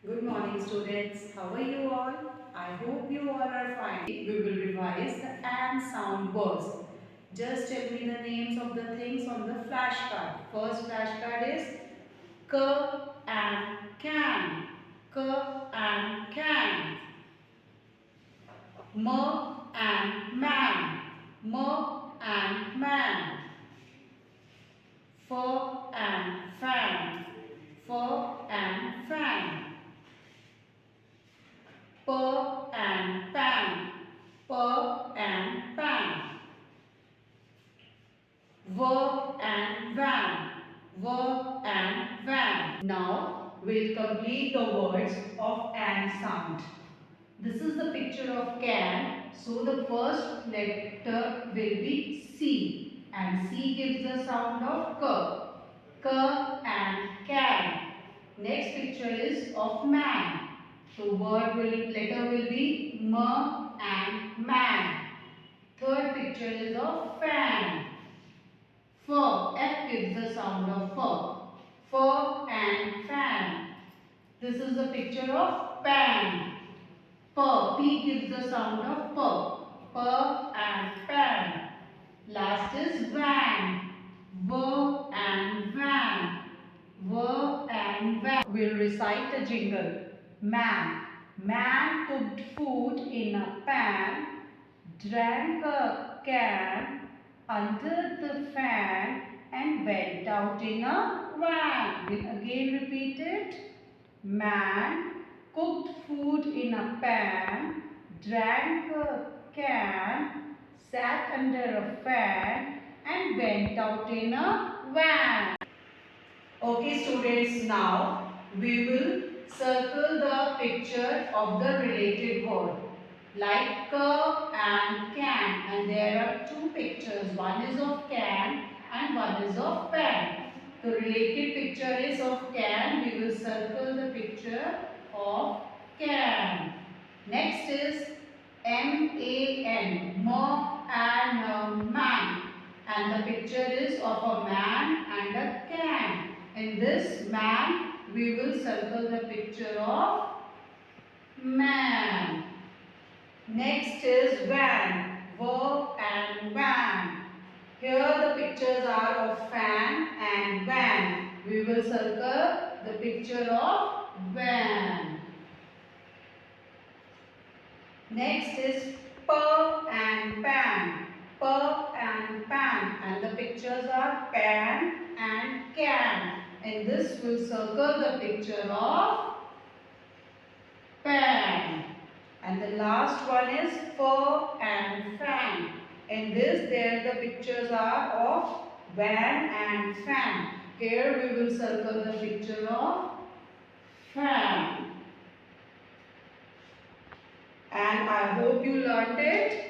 Good morning students. How are you all? I hope you all are fine. We will revise the and sound words. Just tell me the names of the things on the flashcard. First flashcard is k and can. K and can. M and man. M and man. F and fan. F and fan. P and pan. P and pan. V and van. V and van. Now we'll complete the words of and sound. This is the picture of can. So the first letter will be C. And C gives the sound of K. K and can. Next picture is of man. So letter will be M and man. Third picture is of fan. F gives the sound of F and fan. This is the picture of pan. P gives the sound of P and pan. Last is van. V and van. V and van. We'll recite a jingle. Man cooked food in a pan, drank a can under the fan and went out in a van. We'll again repeat it. Man cooked food in a pan, drank a can, sat under a fan and went out in a van. Okay students, now we will circle the picture of the related word like and can, and there are two pictures, one is of can and one is of pan. The related picture is of can, we will circle the picture of can. Next is M-A-N, and man, and the picture is of a man and a can. In this man, we will circle the picture of man. Next is van, verb and van. Here the pictures are of fan and van. We will circle the picture of van. Next is P and pan. P and pan, and the pictures are pan and can. In this we will circle the picture of pan. And the last one is fur and fan. In this the pictures are of van and fan. Here we will circle the picture of fan. And I hope you learnt it.